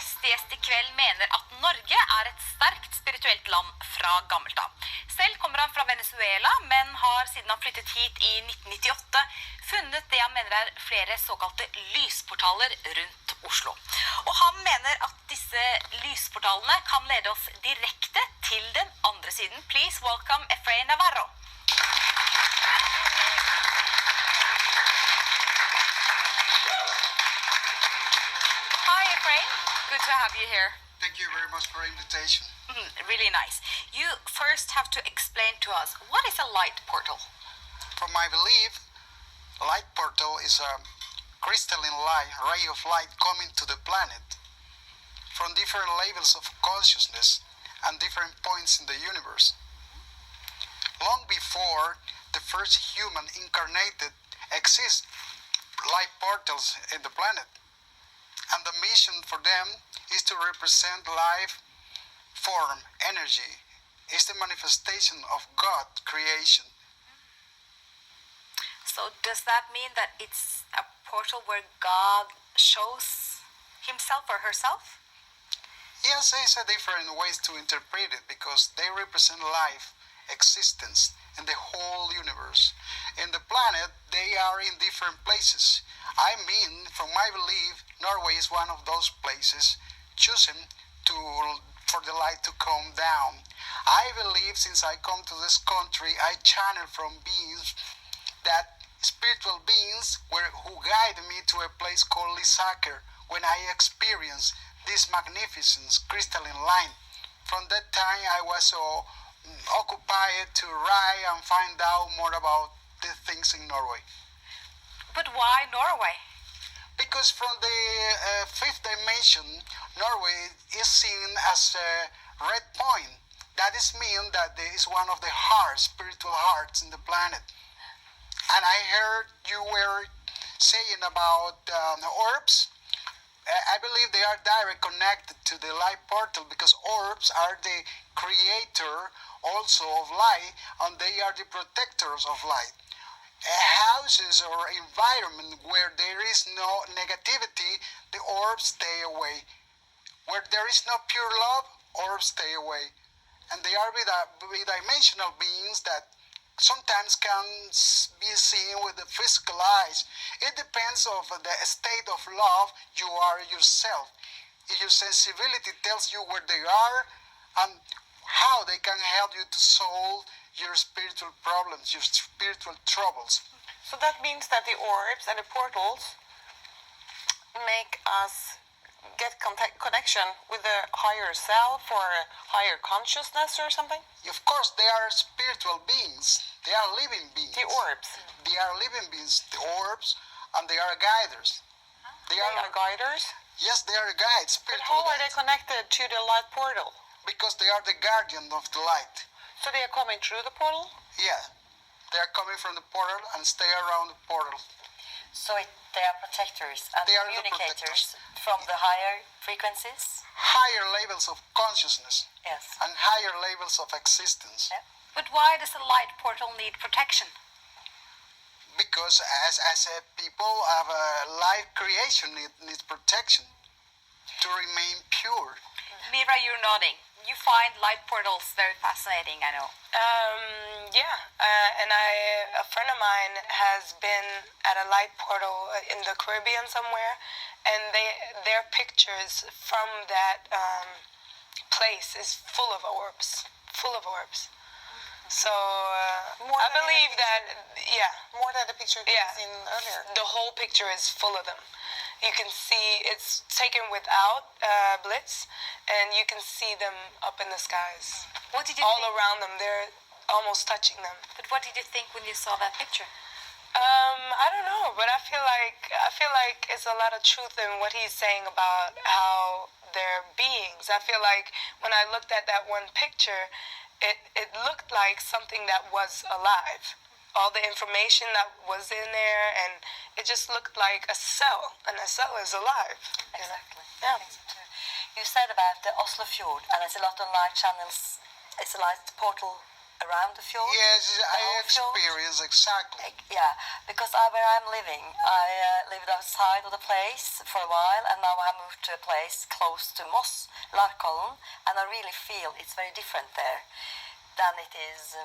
neste gjest i kveld mener at Norge et sterkt spirituelt land fra gammelt av. Selv kommer han fra Venezuela, men har siden han flyttet hit i 1998 funnet det han mener flere såkalte lysportaler rundt Oslo. Og han mener at disse lysportalene kan lede oss direkte til den andre siden. Please welcome Efrain Navarro. Hi Efrain, good to have you here. Thank you very much for the invitation. Really nice. You first have to explain to us, what is a light portal? From my belief, a light portal is a crystalline light, ray of light coming to the planet from different levels of consciousness and different points in the universe. Long before the first human incarnated exist light portals in the planet, and the mission for them is to represent life, form, energy. It's the manifestation of God creation. So does that mean that it's a portal where God shows himself or herself? Yes, there's a different ways to interpret it because they represent life, existence, in the whole universe. In the planet, they are in different places. I mean, from my belief, Norway is one of those places chosen for the light to come down. I believe since I come to this country, I channel from beings that spiritual beings who guide me to a place called Lisaker when I experience this magnificent crystalline light. From that time, I was so occupied to write and find out more about the things in Norway. But why Norway? Because from the fifth dimension, Norway is seen as a red point. That is mean that it is one of the hearts, spiritual hearts in the planet. And I heard you were saying about orbs. I believe they are direct connected to the light portal because orbs are the creator also of light and they are the protectors of light. Houses or environment where there is no negativity, the orbs stay away. Where there is no pure love, orbs stay away. And they are dimensional beings that sometimes can be seen with the physical eyes. It depends on the state of love you are yourself. If your sensibility tells you where they are and how they can help you to solve your spiritual problems, your spiritual troubles. So that means that the orbs and the portals make us get connection with the higher self or higher consciousness or something? Of course, they are spiritual beings. They are living beings. The orbs. They are living beings, the orbs, and they are guiders. They are guiders? Yes, they are guides, But spiritual how are they guides. connected to the light portal? Because they are the guardian of the light. So they are coming through the portal? Yeah, they are coming from the portal and stay around the portal. So they are protectors and They are the communicators from the higher frequencies? Higher levels of consciousness Yes. and higher levels of existence. Yeah. But why does a light portal need protection? Because as a people have a life creation needs protection to remain pure. Mira, you're nodding. You find light portals very fascinating, I know. And a friend of mine has been at a light portal in the Caribbean somewhere, and their pictures from that place is full of orbs. So I believe that, More than the picture we've seen earlier. the whole picture is full of them. You can see it's taken without blitz, and you can see them up in the skies. What did you All think? around them, they're almost touching them. But what did you think when you saw that picture? I don't know, but I feel like it's a lot of truth in what he's saying about how they're beings. I feel like when I looked at that one picture, it looked like something that was alive. All the information that was in there, and it just looked like a cell, and a cell is alive. Exactly. Yeah. You said about the Oslo Fjord, and it's a lot of light channels. It's a light portal around the fjord. Yes, the I whole fjord. experience exactly. Yeah, because where I'm living, I lived outside of the place for a while, and now I moved to a place close to Moss, Larkollen, and I really feel it's very different there than it is,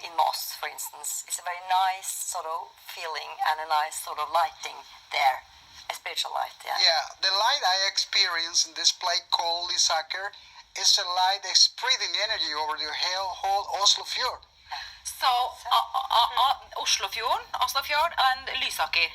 in Moss, for instance. It's a very nice sort of feeling and a nice sort of lighting there, a spiritual light. Yeah. Yeah, the light I experience in this place called Lysaker is a light spreading energy over the whole Oslo fjord. So, Oslofjord and Lysaker.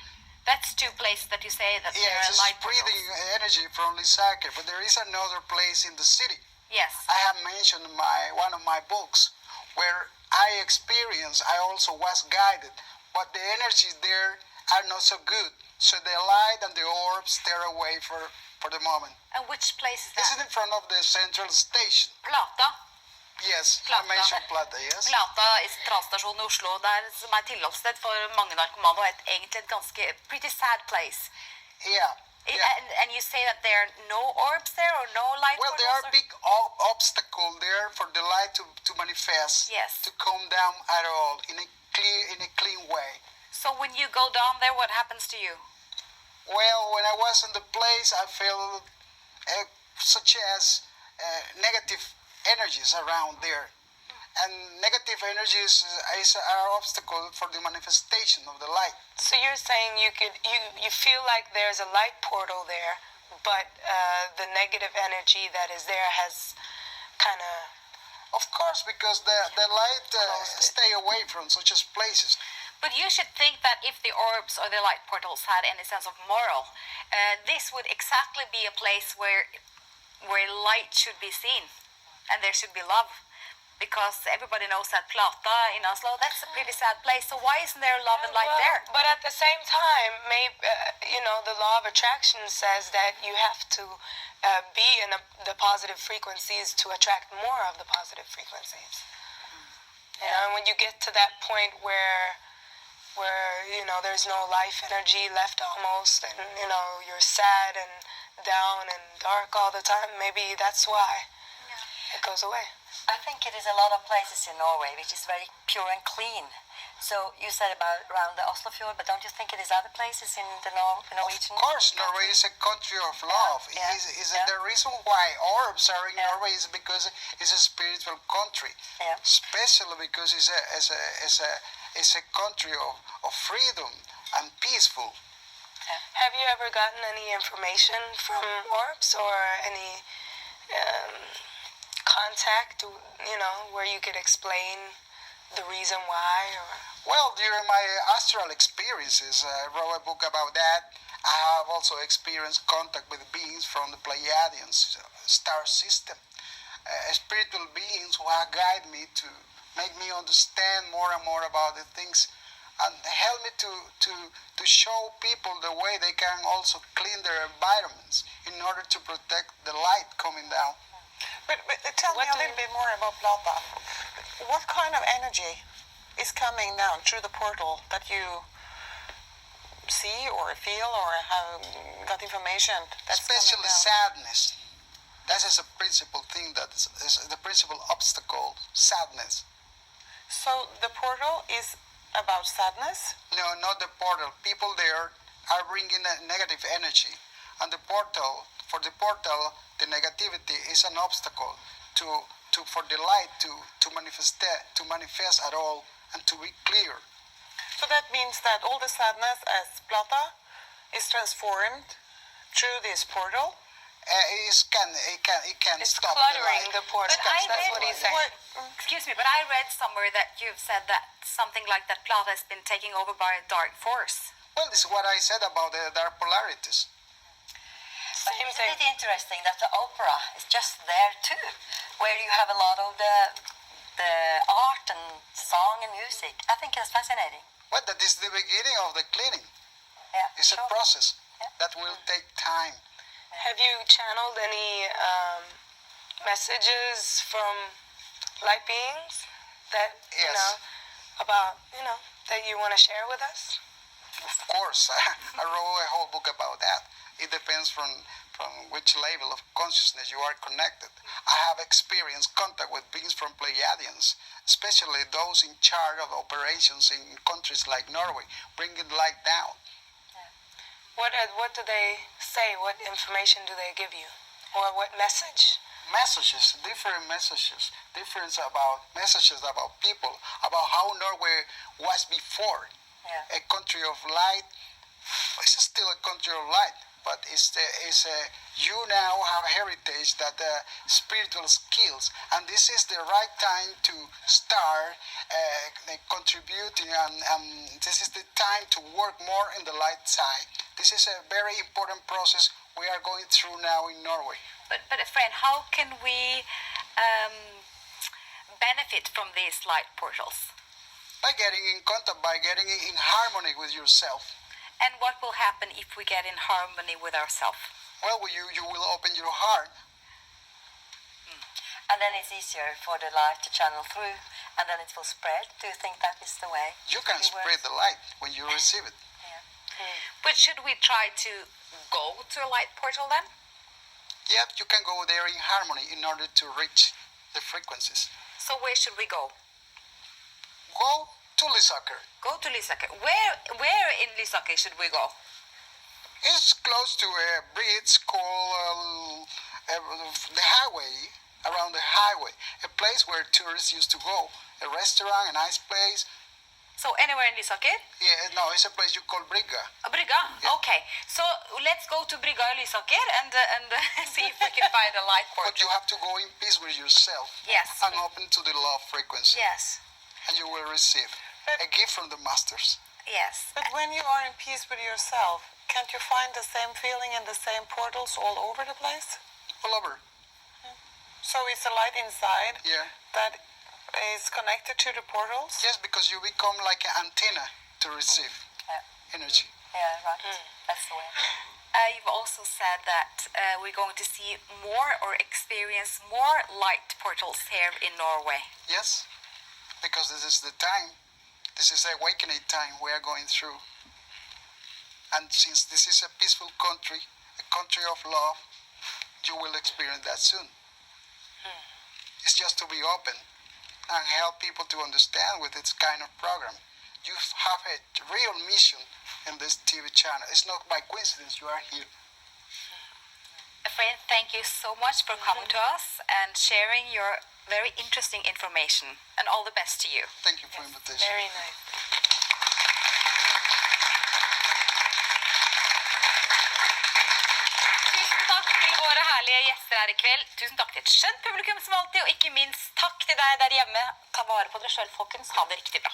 That's two places that you say that there Yes, are it's light spreading portals. energy from Lysaker, but there is another place in the city. Yes. I have mentioned in one of my books where I experienced, I also was guided, but the energies there are not so good. So the light and the orbs stay away for the moment. And which place is This is that? in front of the central station. Plata. Yes, Plata. I mentioned Plata, yes. Plata i sentralstasjonen i Oslo, der som er tilholdssted for mange narkomane, og egentlig et ganske pretty sad place. Yeah. And you say that there are no orbs there or no light Well, there portals? are big obstacle there for the light to manifest, Yes. to come down at all in a clean way. So when you go down there, what happens to you? Well, when I was in the place, I felt such as negative energies around there. And negative energies are obstacle for the manifestation of the light. So you're saying you feel like there's a light portal there, but the negative energy that is there has kind of. Of course, because the light Closed it. stay away from such as places. But you should think that if the orbs or the light portals had any sense of moral, this would exactly be a place where light should be seen, and there should be love. Because everybody knows that Plata in Oslo, that's a pretty sad place. So why isn't there love and light there? But at the same time, maybe the law of attraction says that you have to be in the positive frequencies to attract more of the positive frequencies. And when you get to that point where there's no life energy left almost, and you're sad and down and dark all the time, maybe that's why it goes away. I think it is a lot of places in Norway which is very pure and clean. So you said about around the Oslofjord, but don't you think it is other places in the Norwegian? Of course, Norway is a country of love. Yeah, yeah. The reason why orbs are in Yeah. Norway is because it's a spiritual country, Yeah. especially because it's a country of freedom and peaceful. Have you ever gotten any information from orbs or any contact, where you could explain the reason why? Or Well, during my astral experiences, I wrote a book about that. I have also experienced contact with beings from the Pleiadian star system, spiritual beings who have guided me to make me understand more and more about the things, and help me to show people the way they can also clean their environments in order to protect the light coming down. But tell me a little bit more about Plata. What kind of energy is coming down through the portal that you see or feel or have got information that's Especially coming down? sadness. That is a principal thing, that is the principal obstacle, sadness. So the portal is about sadness? No, not the portal. People there are bringing a negative energy, and for the portal, the negativity is an obstacle for the light to manifest at all and to be clear. So that means that all the sadness as Plata is transformed through this portal? It can it's stop cluttering the the portal. But I That's read- what he's saying. Excuse me, but I read somewhere that you've said that something like that Plata has been taken over by a dark force. Well, this is what I said about the dark polarities. But Same isn't thing. it interesting that the opera is just there too, where you have a lot of the art and song and music? I think it's fascinating. But that is the beginning of the cleaning. Yeah, It's a sure. process Yeah. that will take time. Have you channeled any messages from light beings that Yes. about that you want to share with us? Of course, I wrote a whole book about that. It depends from from which level of consciousness you are connected. I have experienced contact with beings from Pleiadians, especially those in charge of operations in countries like Norway, bringing light down. What do they say? What information do they give you? Or what message? Messages, different messages, messages about people, about how Norway was before. A country of light. It's still a country of light, but you now have heritage that spiritual skills, and this is the right time to start contributing, and this is the time to work more in the light side. This is a very important process we are going through now in Norway. But Efrain, how can we benefit from these light portals? By getting in contact, by getting in harmony with yourself. And what will happen if we get in harmony with ourselves? Well, you will open your heart. And then it's easier for the light to channel through, and then it will spread. Do you think that is the way? You can spread the light when you receive it. But should we try to go to a light portal then? Yeah, you can go there in harmony in order to reach the frequencies. So where should we go? Go to Lysaker. Go to Lysaker. Where in Lysaker should we go? It's close to a bridge called the highway, around the highway, a place where tourists used to go, a restaurant, a nice place. So anywhere in Lysaker? Yeah, no, it's a place you call Brygga. Brygga? Yeah. Okay. So let's go to Brygga in Lysaker and see if we can find a light portal. But you have to go in peace with yourself. Yes. And open to the love frequency. Yes. And you will receive a gift from the masters. Yes. But when you are in peace with yourself, can't you find the same feeling in the same portals all over the place? All over. So it's a light inside Yeah. that is connected to the portals? Yes, because you become like an antenna to receive energy. Yeah, right. That's the way. You've also said that we're going to see more or experience more light portals here in Norway. Yes, because this is the time. This is the awakening time we are going through. And since this is a peaceful country, a country of love, you will experience that soon. It's just to be open and help people to understand with this kind of program. You have a real mission in this TV channel. It's not by coincidence you are here. Efrain, thank you so much for coming to us and sharing your very interesting information. And all the best to you. Thank you for the invitation. Very nice. Tusen takk til våre herlige gjester her i kveld. Tusen takk til et skjønt publikum som alltid, og ikke minst takk til deg der hjemme. Ta vare på dere selv, folkens. Ha det riktig bra.